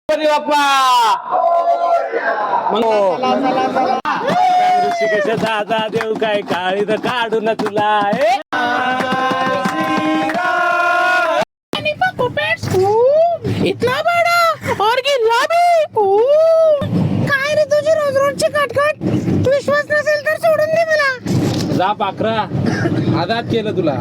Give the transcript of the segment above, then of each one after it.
गणपती बाप्पा ऋषिकेश दादा देव काय काळी तर काढू ना तुला इतना बड़ा और गिल्ला भी काय रे तुझी रोज रोजची कटकट विश्वास नसेल तर सोडून दे मला. जा पाखरा आजाद केलं तुला.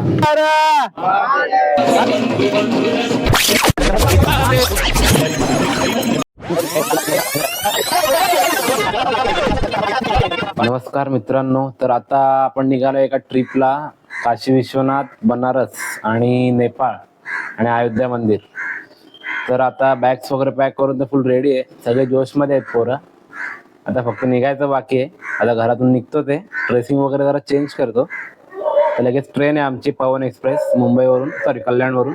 नमस्कार मित्रांनो, तर आता आपण निघालो एका ट्रिपला काशी विश्वनाथ, बनारस आणि नेपाळ आणि अयोध्या मंदिर. तर आता बॅग्स वगैरे पॅक करून तर फुल रेडी आहे, सगळे जोशमध्ये आहेत पोरं. आता फक्त निघायचं बाकी आहे. आता घरातून निघतो, ते ड्रेसिंग वगैरे जरा चेंज करतो. तर लगेच ट्रेन आहे आमची पवन एक्सप्रेस मुंबईवरून, सॉरी कल्याणवरून.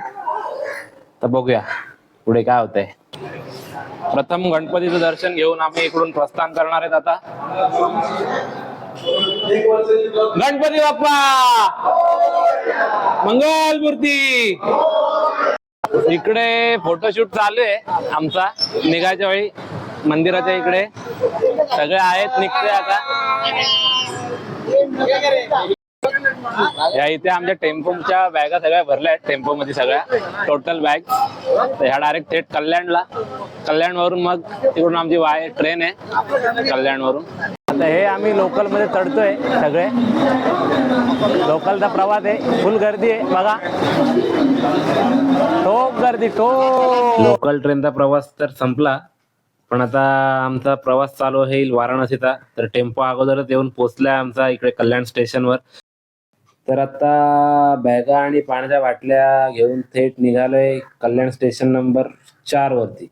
तर बघूया पुढे काय होतंय. प्रथम गणपतीचं दर्शन घेऊन आम्ही इकडून प्रस्थान करणार आहेत. आता गणपती बाप्पा मंगल मूर्ती. इकडे फोटोशूट चालू आहे आमचा निघायच्या वेळी. मंदिराच्या इकडे सगळे आहेत, निघते आता. या इथे आमच्या टेम्पोच्या बॅगा सगळ्या भरल्या आहेत, टेम्पो मध्ये सगळ्या टोटल बॅग. तर ह्या डायरेक्ट थेट कल्याणला, कल्याणवरून मग तिकडून आमची ट्रेन आहे कल्याणवरून. आता हे आम्ही लोकल मध्ये चढतोय, सगळे लोकलचा प्रवास आहे. फुल गर्दी आहे बघा, ठोक गर्दी ठोक. लोकल ट्रेनचा प्रवास तर संपला, पण आता आमचा प्रवास चालू होईल वाराणसीचा. तर टेम्पो अगोदरच येऊन पोहोचलाय आमचा इकडे कल्याण स्टेशनवर. तर आता बॅगा आणि पाण्याच्या बाटल्या घेऊन थेट निघालोय कल्याण स्टेशन नंबर 4 वरती.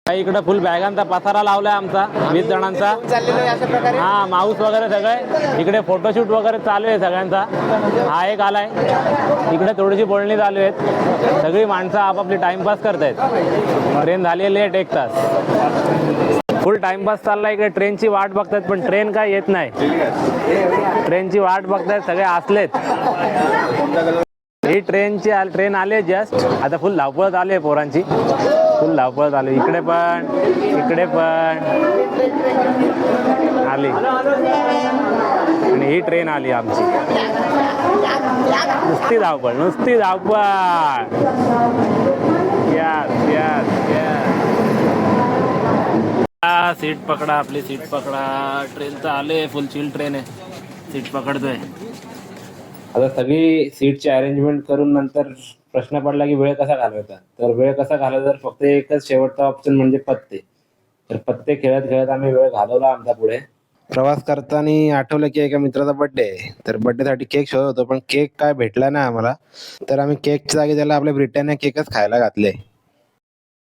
इकडे फुल बॅगांचा पसारा लावलाय आमचा 20 जणांचा. हा, माऊस वगैरे सगळे इकडे. फोटोशूट वगैरे चालू आहे सगळ्यांचा. हा एक आलाय इकडे, थोडीशी बोलणी चालू आहेत. सगळी माणसं आपापली टाइमपास करतायत. ट्रेन झाली लेट 1 तास. फुल टाइमपास चाललाय इकडे. ट्रेनची वाट बघतायत, पण ट्रेन काय येत नाही. ट्रेनची वाट बघतायत सगळे असलेत. ही ट्रेन आले जस्ट. आता फुल धावपळ चालू आहे पोरांची, फुल धावपळ चालू. इकडे पण इकडे पण आली, आणि ही ट्रेन आली आमची. नुसती धावपळ, नुसती धावपळ. Yes yes yes. सीट पकडा, आपली सीट पकडा. ट्रेनचं आले, फुल चिल ट्रेन आहे. सीट पकडतोय आता. सगळी सीटची अरेंजमेंट करून नंतर प्रश्न पडला की वेळ कसा घालवायचा. तर वेळ कसा घालवायचा, तर फक्त एकच शेवटचा ऑप्शन म्हणजे पत्ते. तर पत्ते खेळत खेळत आम्ही वेळ घालवला आमचा पुढे. प्रवास करताना आठवलं की एका मित्राचा बर्थडे आहे, तर बर्थडेसाठी केक शोधत होतो, पण केक काय भेटला नाही आम्हाला. तर आम्ही केकच्या जागी त्याला आपल्या ब्रिटानिया केकच खायला घातले.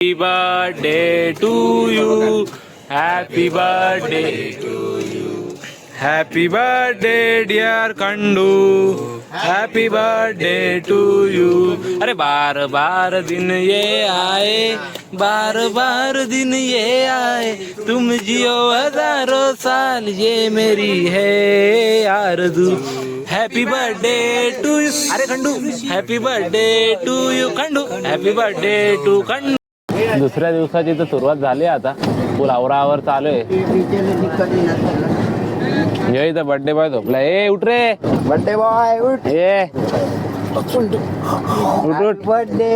Happy birthday to you, happy birthday to you, happy birthday dear Khandu, happy birthday to you. अरे बार बार दिन ये आए, बार बार दिन ये आए, तुम जियो हजारों साल, ये मेरी है आरज़ू. Happy birthday to you. अरे Khandu, happy birthday to you Khandu, happy birthday to Khandu. दुसऱ्या दिवसाची तर सुरुवात झाली आता. फुल आवरावर चालू आहे. ये इथं बर्थडे बॉय झोपला. ए उठ रे, बर्थडे बॉय उठ. ये उठ उठ. बर्थडे.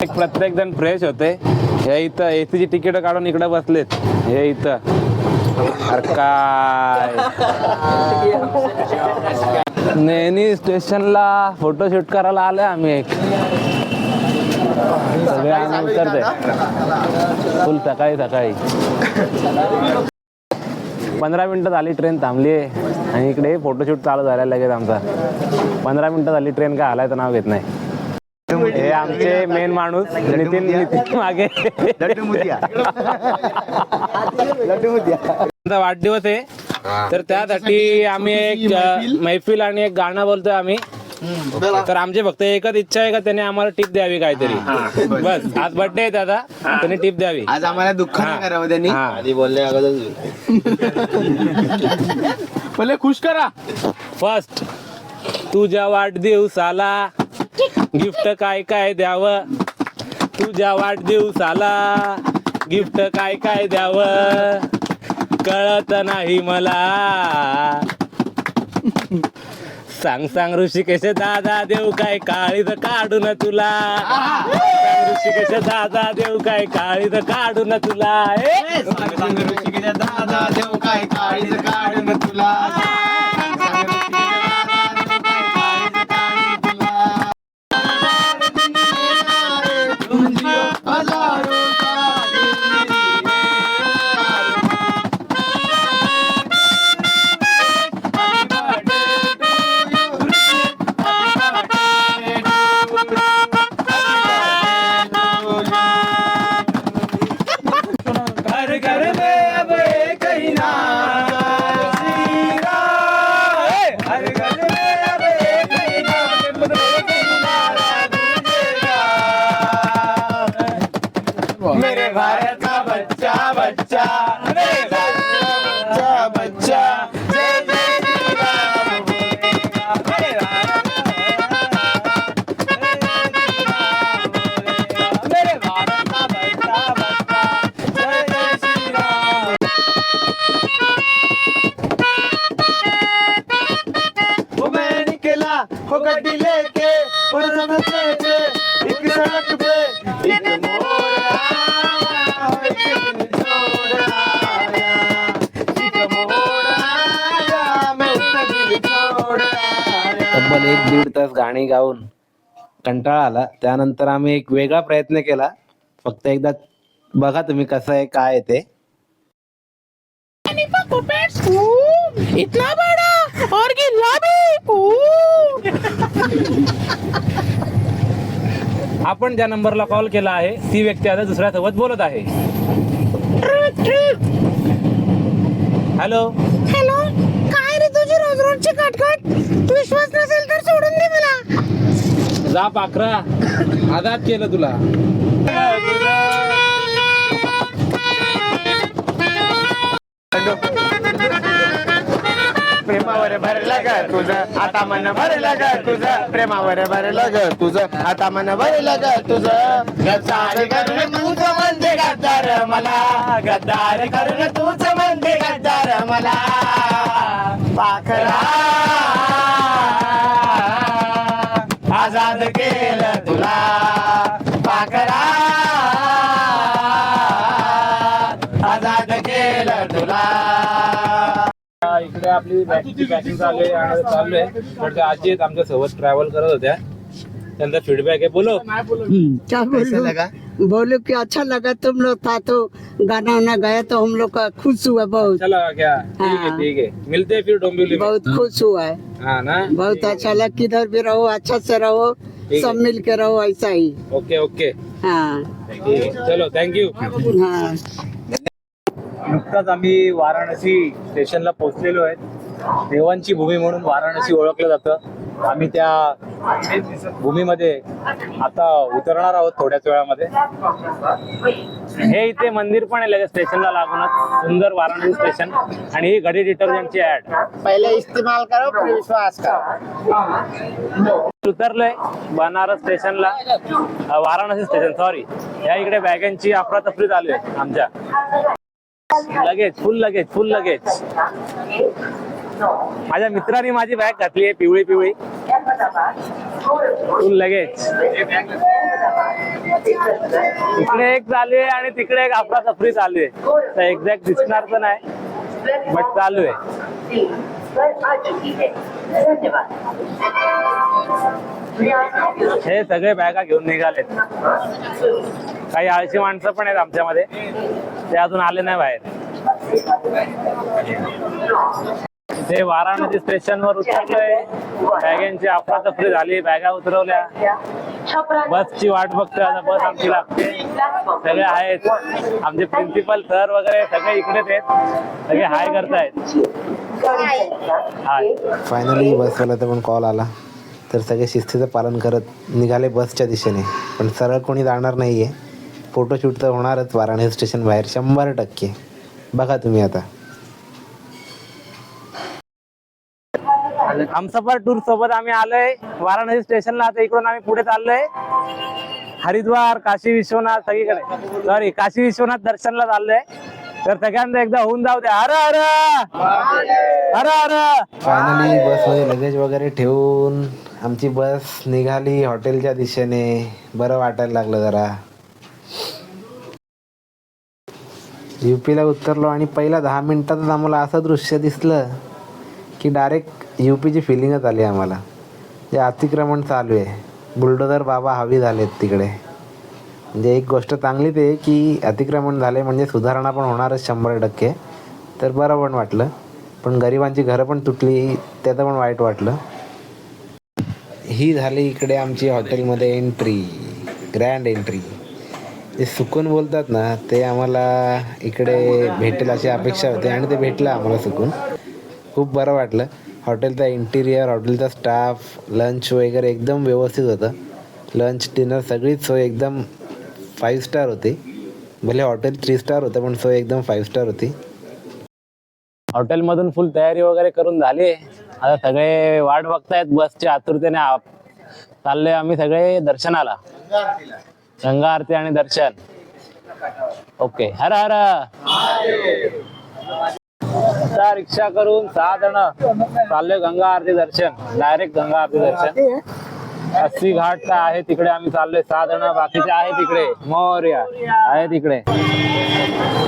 प्रत्येक जण फ्रेश होते. हे इथं एसीची तिकीट काढून इकडे बसलेत. हे इथं अरे काय नेहमी स्टेशनला फोटोशूट करायला आलोय आम्ही. एक सगळे आम्ही करते फुल सकाळी सकाळी. 15 मिनिटं झाली ट्रेन थांबली आहे, आणि इकडे फोटोशूट चालू झाला लगेच आमचा. 15 मिनिटं झाली, ट्रेन काय हलायचं नाव घेत नाही. हे आमचे मेन माणूस नितीन मागे. वाढदिवस आहे, तर त्यासाठी आम्ही एक मैफिल आणि एक गाणं बोलतोय आम्ही. तर आमची फक्त एकच इच्छा आहे का त्याने आम्हाला टिप द्यावी काहीतरी. बस आज बर्थडे आहे दादा, त्याने टिप द्यावी. आज आम्हाला दुःख नाही करावं त्यांनी. आधी बोलले बोले खुश करा. फर्स्ट तुझ्या वाढदिवसाला गिफ्ट काय काय द्यावं, तुझ्या वाढदिवसाला गिफ्ट काय काय द्यावं कळत नाही मला. सांग सांग ऋषिकेश दादा देऊ काय काळीज काढून तुला. सांग ऋषिकेश दादा देऊ काय काळीज काढून तुला. सांग ऋषिकेश दादा देऊ काय काळीज काढून तुला. घर घर में अब एक ही नाम श्री राम. हर घर में अब एक ही नाम, एक ही नारा गूंजेगा. मेरे भारत का बच्चा बच्चा, मेरे भारत का बच्चा जय जय श्री राम बोलेगा. मेरे भारत मेरे भारत का बच्चा बच्चा जय जय श्री राम. वो मैं निकला हो गड्डी लेके और रस्ते पे एक सड़क पे एक मोड़ आया, एक दिन छोड़ आया. एक मोड़ आया, मैं उसका दिल छोड़ आया. तब्बल 1-1.5 तास गाणी गाऊन कंटाळा आला. त्यानंतर आम्ही एक वेगळा प्रयत्न केला. फक्त एकदा बघा तुम्ही कसं आहे काय आहे ते. इतना बड़ा और गिल्ला भी. आपण ज्या नंबरला कॉल केला आहे ती व्यक्ती आता दुसऱ्या सोबत बोलत आहे. हॅलो. हॅलो, काय रे तुझी रोज रोजची कटकट. विश्वास नसेल तर सोडून दे मला. जा पाखरा, आजाद केलं तुला. प्रेमावर भरलं ग तुझं आता मन भरलं ग तुझं. प्रेमावर भरलं ग तुझं आता मन भरलं ग तुझं. गद्दार करून तूच म्हणते गद्दार मला. गद्दार करून तूच म्हणते गद्दार मला. पाखरा आजाद केलं तुला. पाखरा आजाद केलं तुला. इकडे आपली बॅगची पॅकिंग चालू आहे. तर त्या आजी आहेत आमच्या सोबत ट्रॅव्हल करत होत्या. त्यांचा फीडबॅक आहे. बोलो. क्या बोलूं बोलो कि अच्छा लगा. तुम लोग था तो गाना वाना गाया तो हम लोग का खुश हुआ बहुत. अच्छा लगा क्या? ठीक है ठीक है, मिलते हैं फिर डोंबिवली में. बहुत खुश हुआ है. हाँ ना. बहुत अच्छा लगा. किधर भी रहो अच्छा से रहो, है. सब मिल के रहो ऐसा ही. ओके ओके हाँ ठीक है. चलो थँक्यू. हाँ. नुकताच आम्ही वाराणसी स्टेशनला पोहोचलेलो आहे. देवांची भूमी म्हणून वाराणसी ओळखलं जातं. आम्ही त्या भूमीमध्ये आता उतरणार आहोत थोड्याच वेळामध्ये. हे इथे मंदिर पण आहे लगेच स्टेशनला लागूनच. सुंदर वाराणसी स्टेशन. आणि ही घडी डिटर्जंटची ऍड. पहले इस्तेमाल करो फिर विश्वास करो. उतरलोय बनारस स्टेशनला. Varanasi station sorry. या इकडे बॅगांची अफरातफरी चालू आहे आमच्या. लगेच फुल लगेच फुल लगेच. माझ्या मित्रांनी माझी बॅग घातली आहे पिवळी पिवळी. फुल लगेच. इकडे एक चालू आहे आणि तिकडे एक अफरातफरी चालू आहे. तर एक्झॅक्ट दिसणार तर नाही बट चालू आहे. हे सगळे बॅगा घेऊन निघालेत. काही आळशी माणसं पण आहेत आमच्यामध्ये. ते अजून आले नाही बाहेर. ते वाराणसी स्टेशनवर उतरलोय. बॅगांची अफरातफरी झाली. बॅगा उतरवल्या. बसची वाट बघतोय आता. बस आमची लागते. सगळे आहेत आमचे प्रिन्सिपल सर वगैरे सगळे इकडेच आहेत. सगळे हाय करतायत. हाय. फायनली बसवाल्याचा पण कॉल आला. तर सगळे शिस्तीचं पालन करत निघाले बसच्या दिशेने. पण सरळ कोणी जाणार नाही आहे. फोटोशूट तर होणारच वाराणसी स्टेशन बाहेर 100%. बघा तुम्ही आता. हमसफर टूर सोबत आम्ही आलोय वाराणसी स्टेशनला. आता इकडून आम्ही पुढे चाललोय. हरिद्वार, काशी विश्वनाथ सगळीकडे, सॉरी काशी विश्वनाथ दर्शनला चाललोय. तर सगळ्यांना एकदा होऊन जाऊ द्या. हर हर हर हर. फायनली बसमध्ये लगेज वगैरे ठेवून आमची बस निघाली हॉटेलच्या दिशेने. बरं वाटायला लागलं जरा. UP ला उतरलो आणि पहिल्या 10 मिनिटातच आम्हाला असं दृश्य दिसलं की डायरेक्ट UPची फिलिंगच आली आम्हाला. जे अतिक्रमण चालू आहे, बुलडोझर बाबा हवी झालेत तिकडे. म्हणजे एक गोष्ट चांगली ते की अतिक्रमण झाले म्हणजे सुधारणा पण होणारच 100%. तर बरं पण वाटलं. पण गरिबांची घरं पण तुटली, त्याचं पण वाईट वाटलं. ही झाली इकडे आमची हॉटेलमध्ये एंट्री, ग्रँड एंट्री. जे सुकून बोलतात ना ते आम्हाला इकडे भेटेल अशी अपेक्षा होती आणि ते भेटलं आम्हाला सुकून. खूप बरं वाटलं. हॉटेलचा इंटिरियर, हॉटेलचा स्टाफ, लंच वगैरे एकदम व्यवस्थित होतं. लंच डिनर सगळीच सोय एकदम 5 स्टार होती. भले हॉटेल 3 स्टार होतं पण सोय एकदम 5 स्टार होती. हॉटेलमधून फुल तयारी वगैरे करून झाली. आता सगळे वाट बघतायत बसच्या आतुरतेने. चाललोय आम्ही सगळे दर्शनाला, गंगा आरती आणि दर्शन. ओके, हर हर. आता रिक्षा करून 6 जण चाललोय गंगा आरती दर्शन. डायरेक्ट गंगा आरती दर्शन. 80 घाट आहे तिकडे आम्ही चाललोय 6 जण. बाकीचे आहे तिकडे, मोरया आहे तिकडे.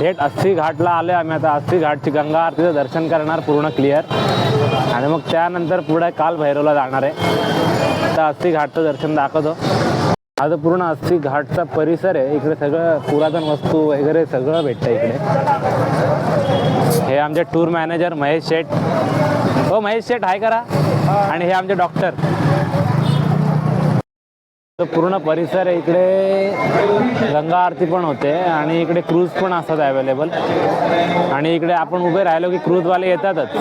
थेट 80 घाटला आलोय आम्ही. आता 80 घाटची गंगा आरतीचं दर्शन करणार पूर्ण क्लिअर. आणि मग त्यानंतर पुढे काल भैरवला जाणार आहे. आता 80 घाटचं दर्शन दाखवतो. आता पूर्ण 80 घाटचा परिसर आहे. इकडे सगळं पुरातन वस्तू वगैरे सगळं भेटतं इकडे. हे आमचे टूर मॅनेजर महेश शेठ. हो महेश शेठ हाय करा. आणि हे आमचे डॉक्टर. तर पूर्ण परिसर आहे इकडे. गंगा आरती पण होते आणि इकडे क्रूज पण असतात अवेलेबल. आणि इकडे आपण उभे राहिलो की क्रूजवाले येतातच.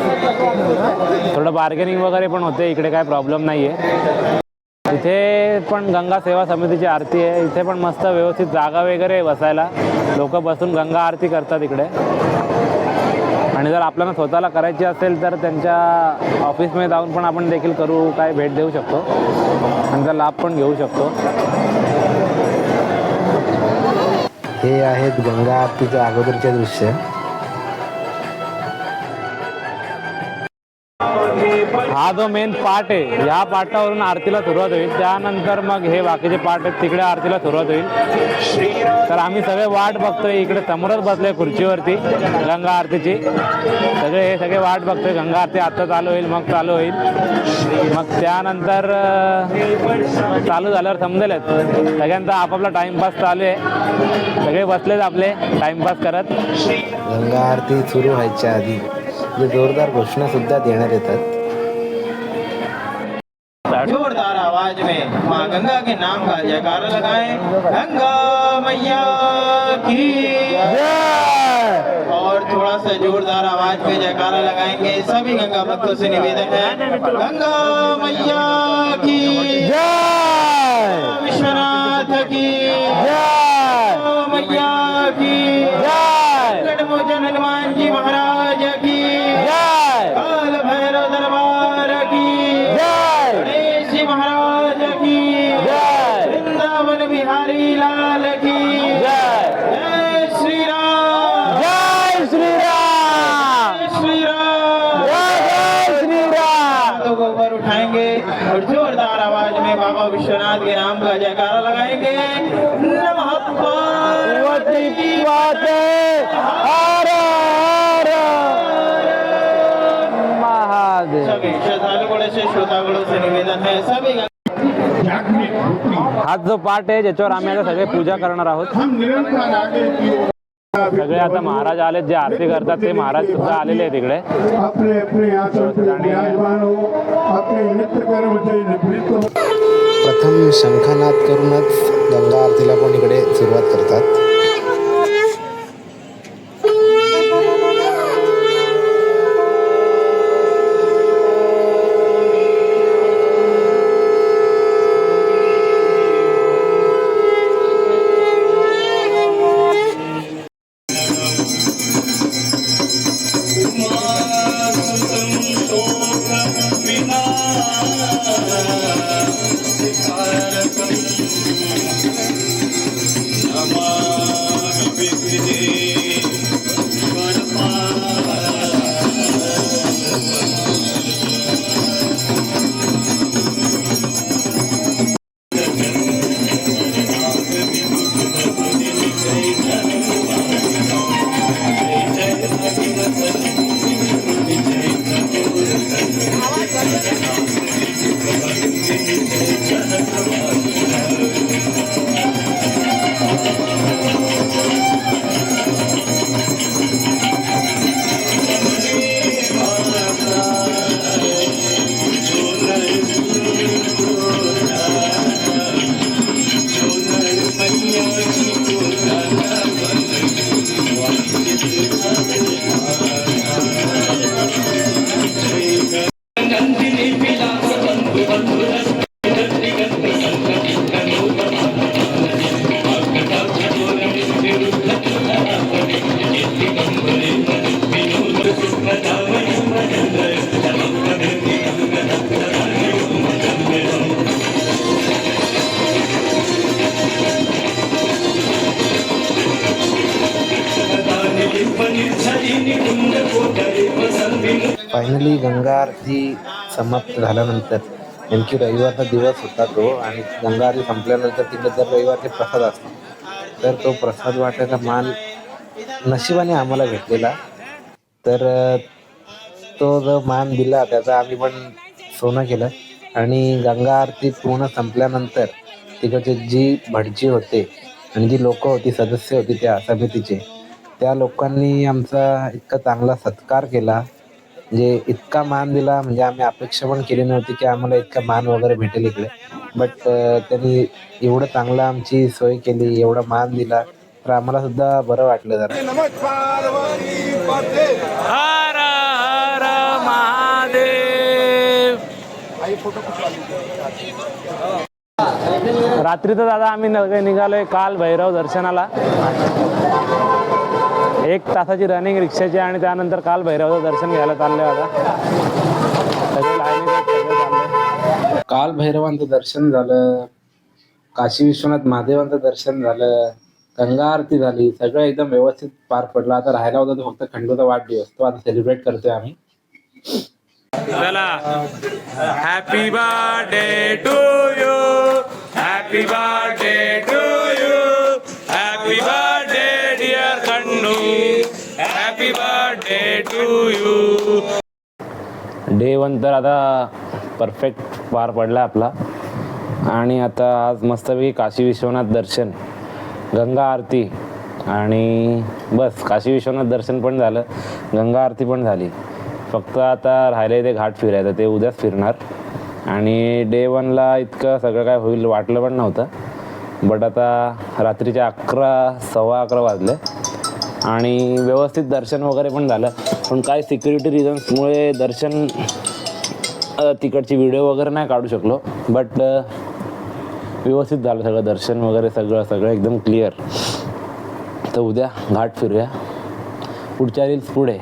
थोडं बार्गेनिंग वगैरे पण होते इकडे, काय प्रॉब्लेम नाही आहे. इथे पण गंगा सेवा समितीची आरती आहे. इथे पण मस्त व्यवस्थित जागा वगैरे बसायला. लोक बसून गंगा आरती करतात इकडे. आणि जर आपल्याला स्वतःला करायची असेल तर त्यांच्या ऑफिसमध्ये जाऊन पण आपण देखील करू, काय भेट देऊ शकतो. त्यांचा लाभ पण घेऊ शकतो. हे आहेत गंगा आरतीच्या अगोदरचे दृश्य. हा जो मेन पार्ट आहे, ह्या पार्टावरून आरतीला सुरुवात होईल. त्यानंतर मग हे बाकीचे पार्ट आहेत तिकडे आरतीला सुरुवात होईल. तर आम्ही सगळे वाट बघतोय. इकडे समोरच बसलोय खुर्चीवरती गंगा आरतीची. हे सगळे वाट बघतोय. गंगा आरती आता चालू होईल, मग चालू होईल. मग त्यानंतर चालू झाल्यावर समजेलच. सगळ्यांचा आपापला टाइमपास चालू आहे. सगळे बसलेत आपले टाइमपास करत. गंगा आरती सुरू व्हायच्या आधी जोरदार घोषणा सुद्धा देण्यात येतात. जोरदार आवाज में माँ गंगा के नाम का जयकारा लगाएं। गंगा मैया की जय। और थोड़ा सा जोरदार आवाज में जयकारा लगाएंगे सभी गंगा भक्तों से निवेदन है। गंगा मैया की जय। विश्वनाथ की जय। मैया की जय। गढ़मोचन हनुमान जी महाराज की जय। काल भैरव दरबार की जय। गणेश जी महाराज की जय। वृंदावन बिहारी लाल की जय। जय श्री राम। जय श्री राम। जय श्री राम। जय श्री राम। हाथों को ऊपर उठाएंगे और जोरदार आवाज में बाबा विश्वनाथ के नाम का जयकारा लगाएंगे। नमः पार्वती पते हर हर महादेव। सभी श्रद्धालुओं से श्रोतागणों से निवेदन है सभी हा जो पाठ आहे ज्याच्यावर आम्ही आता सगळे पूजा करणार आहोत. सगळे आता महाराज आलेत जे आरती करतात ते महाराज सुद्धा आलेले आहेत इकडे. प्रथम शंखनाद करूनच गंगा आरतीला पण इकडे सुरुवात करतात. फायनली गंगा आरती समाप्त झाल्यानंतर नेमकी रविवारचा दिवस होता तो, आणि गंगा आरती संपल्यानंतर तिकडे दर रविवारचे प्रसाद असतो. तर तो प्रसाद वाटायचा मान नशिबाने आम्हाला भेटलेला. तर तो जो मान दिला त्याचा आम्ही पण सोनं केलं. आणि गंगा आरती पूर्ण संपल्यानंतर तिकडचे जी भटजी होते आणि जी लोक होती, सदस्य होती त्या समितीचे, त्या लोकांनी आमचा इतका चांगला सत्कार केला, म्हणजे इतका मान दिला, म्हणजे आम्ही अपेक्षा पण केली नव्हती की आम्हाला इतका मान वगैरे भेटेल इकडे. बट त्यांनी एवढं चांगलं आमची सोय केली, एवढा मान दिला, तर आम्हाला सुद्धा बरं वाटलं जरा. हर हर महादेव. रात्रीचं दादा आम्ही निघालोय काल भैरव दर्शनाला. 1 तासाची रनिंग रिक्षाची, आणि त्यानंतर काल भैरवचं दर्शन घ्यायला चालले आता. सगळे लाईनीत चालले. काल भैरवांचं दर्शन झालं, काशी विश्वनाथ महादेवांचं दर्शन झालं, गंगा आरती झाली, सगळं एकदम व्यवस्थित पार पडलं. आता राहायला होता तो फक्त खंडूचा वाढदिवस, तो आता सेलिब्रेट करतोय आम्ही. चला, happy birthday to you, happy birthday to you, happy birthday dear Khandu, happy birthday to you. Day 1 तर आता परफेक्ट पार पडला आपला. आणि आता आज मस्तपैकी काशी विश्वनाथ दर्शन, गंगा आरती, आणि बस काशी विश्वनाथ दर्शन पण झालं, गंगा आरती पण झाली. फक्त आता राहिले ते घाट फिरायचं, ते उद्याच फिरणार. आणि डे 1ला इतकं सगळं काय होईल वाटलं पण नव्हतं. बट आता रात्रीचे 11, 11:15 वाजले, आणि व्यवस्थित दर्शन वगैरे पण झालं. पण काय सिक्युरिटी रिझन्समुळे दर्शन तिकडची व्हिडिओ वगैरे नाही काढू शकलो. बट व्यवस्थित झालं सगळं दर्शन वगैरे, सगळं एकदम क्लिअर. तर उद्या घाट फिरूया. पुढच्या रील्स पुढे.